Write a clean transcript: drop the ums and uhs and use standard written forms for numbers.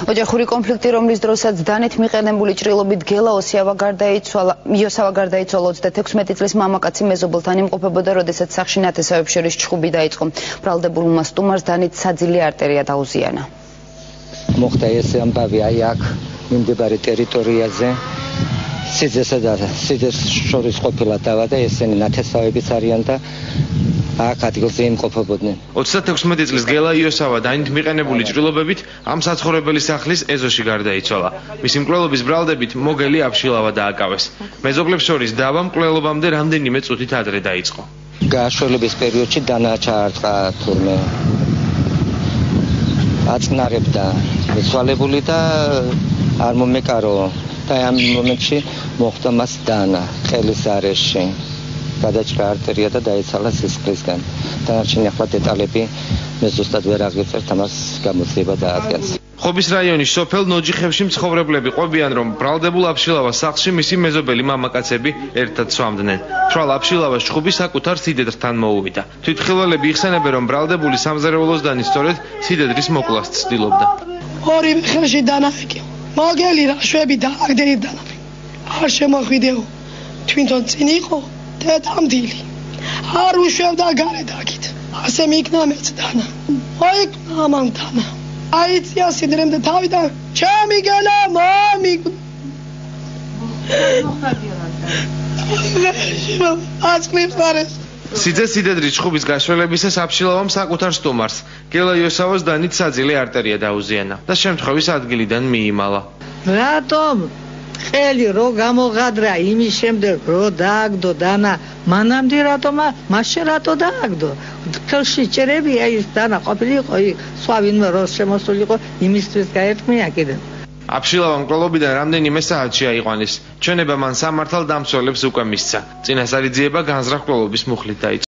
ოჯახური კონფლიქტი, რომლის დროსაც დანით მიყენებული ჭრილობით გელაოსიავა გარდაიცვალა 36 წლის მამაკაცი მეზობელთან იმყოფებოდა, როდესაც სახლში ნათესავებს შორის ჩხუბი დაიწყო. ბრალდებულმა სტუმარს დანით საძილე არტერია დაუზიანა. მოხდა ეს ამბავი აი აქ მიმდებარე ტერიტორიაზე. სიძესა და სიძეს შორის ყოფილა დავა და ესენი ნათესავებიც არიან და აქ ადგილზე იმყოფებოდნენ. 36 წლის გელა იოსავა დანით მიყენებული ჭრილობებით ამ საცხოვრებელი სახლის ეზოში გარდაიცვალა. მისი მკვლელობის ბრალდებით მოგელი აბშილავა დააკავეს. მეზობლებს შორის დავა მკვლელობამდე რამდენიმე წუთით ადრე დაიწყო. გაშველების პერიოდში დანა ჩაარტყა თურმე აწნარებდა მიცვალებული და არ მომეკარო და ამ მომენტში მოხდა მას დანა ყელის არეში. გადაჭრა არტერია და დაეცალა სისხლისგან. დანარჩენი ახლა დეტალები მე ზუსტად ვერ აღიწერთ, ამას გამოძიება დაადგენს. ხობის რაიონის სოფელ ნოჯიხებში მცხოვრებლები ყვებიან, რომ ბრალდებულ აბშილავას სახლში მისი მეზობელი მამაკაცები ერთად სვამდნენ. თვალ აბშილავას ჩხუბი საკუთარ სიდედრთან მოუვიდა. თვითმხილველები იხსენებენ, რომ ბრალდებული სამზარეულოსდანი სწორედ სიდედრის მოკვლას ცდილობდა. ორივე ხელში დანახი. მოგელი რა შვები დააგდენი დანახი. არ შემოხვიდეო. თვითონ წინ იყო დედამდილი. არ უშვებდა გარეთ აქეთ. ასე მიქნა მეც დანა. მოიქნა ამან დანა. აიწია სიდრემდე თავიდან ჩემი გელა მომი. აწყვებს არის. სიძე სიდედრის ჩხუბის გაშველებისას აბშილავამ საკუთარ სტუმარს გელა იოსავას დანით საძილე არტერია დაუზიანა და შემთხვევის ადგილიდან მიიმალა. რატომ ხელი რო გამოღადრა იმის შემდეგ რო დააგდო დანა მანამდე რატომა მასე რატო დააგდო ხელში ჭრებია ის დანა ყოფილიყო სხვა ვინმე რო შემოსულიყო იმისთვის გაერთმია კიდე. აბშილავა მკვლელობიდან რამდენიმე საათში აიყვანეს. ჩვენება მან სამართალ დამცველებს უკვე მისცა. წინასწარი ძიება განზრახ მკვლელობის მუხლით დაიწყო.